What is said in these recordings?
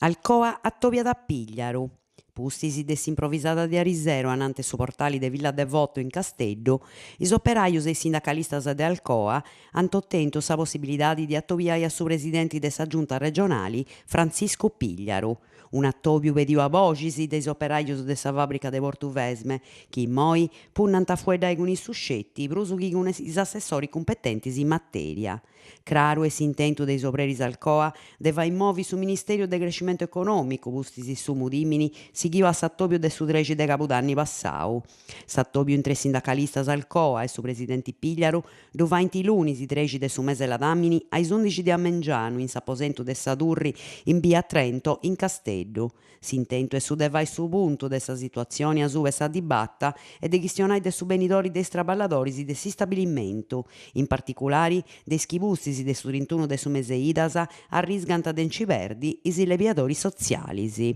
Alcoa a Tobia da Pigliaru. Pustisi desimprovvisada di Arisero anante su portali de Villa Devoto in Casteddu, is operaios e sindacalistas de Alcoa han ottenuto sa possibilidade di attoviare a su presidente de sa giunta regionali Francisco Pigliaru, un attobiu vediu a vocis de is operaios de sa fabbrica de Portuvesme, chi moi punnant a fueddai con i suscetti, prusu chi con is assessori competentes in materia. Craru e s'intento de is operis Alcoa de vai movi su Ministerio de Crescimento Econômico, pustis su Mudimini, sighiu a s'attobio de su 13 de Cabudanni passau. S'attobio intre sindacalistas Alcoa e su presidente Pigliaru du 20 lunis 13 de su mese Ladamini ai 11 di Amengianu in s'aposento de Sadurri in via Trento in Casteddu. S'intento è su de vai su punto de sa situazione a su e sa dibatta e de chistionai de su benitori de straballadoris de si stabilimento, in particolari de schibustis de su 31 de su mese Idasa arrisgant ad enci verdi is leviatori sozialis.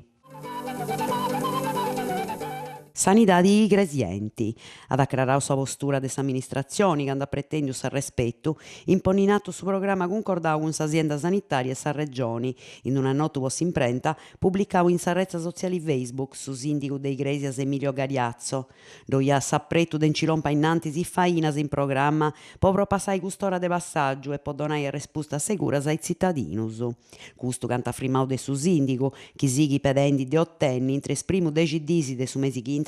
Sanidade i gresienti. Ad acclarare sa postura de s'amministrazione che and pretendiu sa rispetto, imponinato su programma concordau con s'azienda sanitaria e sa regioni. In una nota post imprenta pubblicau in sa rete sociale Facebook su sindico dei Iglesias Emilio Gariazzo. Dove ha sappreto d'encilompa innanti si fainas in programma, povero passai custora de passaggio e può donare risposta sicura ai cittadinus. Custo canta firmau de su sindico, chi sighi pedendi de ottenni, intre esprimu decidisi de su mesi chi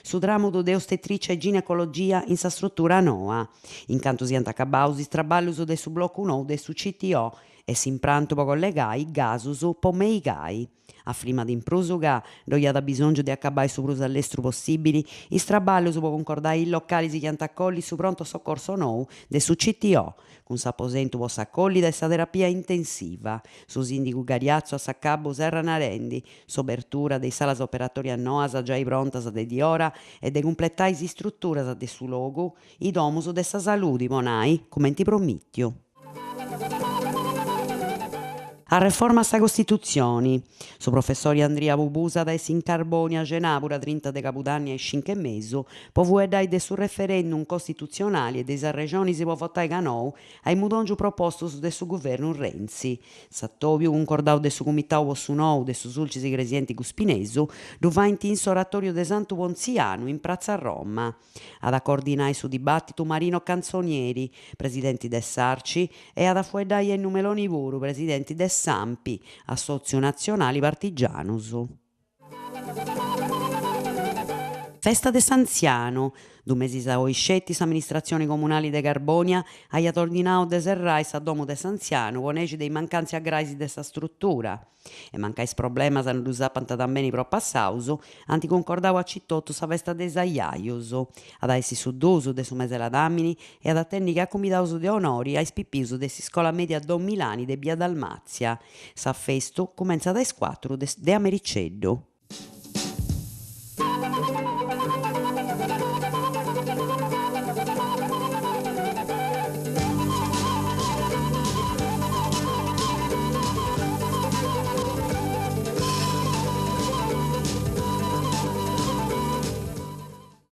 su tramuto de ostetricia e ginecologia in sa struttura NOA. Incanto si antacabau si traballus de su blocco 1 de su CTO e s'impranto po collegai gasus po meigai. A prima di imprusuga, dove ha bisogno di accabare su prus all'estero possibili, i traballus po concordare i locali si chiantaccolli su pronto soccorso nou de su CTO, con s'aposento po s'accolli da sa terapia intensiva, su sindico Gariazzo a s'accabo Serra Narendi, s'obertura dei salas operatorie a Noasa già prontas de di ora e de completare si strutturas de su logo, i domus de sa saludi, monai, come ti promittiu. A reforma sa Costituzione. Su professore Andrea Bubusa da in Carbonia Genapura 30 de Cabudanni e 5 mesi, po vuedai de su referendum costituzionale e de sa regioni si può votare canou ai mudongiu propostos de su governo Renzi. S'attobiu concordau de su comitau su nou de su sulcis gresienti Cuspinesu, du 20 in s'oratorio de Santu Ponziano in Piazza Roma. Ad coordinare su dibattito Marino Canzonieri, presidenti de Sarci, e ad affuedai Ennu Meloni Puru, presidenti de Sampi, Assozio Nazionali Partigianus. Festa de S'Anziano. 2 mesi oiscetti s'amministrazione comunali de Carbonia aiat ordinau de serrai sa domo de S'Anziano con eci dei mancanzi aggraisi de sa struttura. E mancais problemas non lu sapant tambene pro passaus, anti concordau a cittotto sa festa de saiaius, ad essi su dusu de su mese Ladamini e ad attendi che accomidaus de onori ai pippius de scola media Don Milani de Via Dalmazia. Sa festu comenza dai 4 de Americeddu.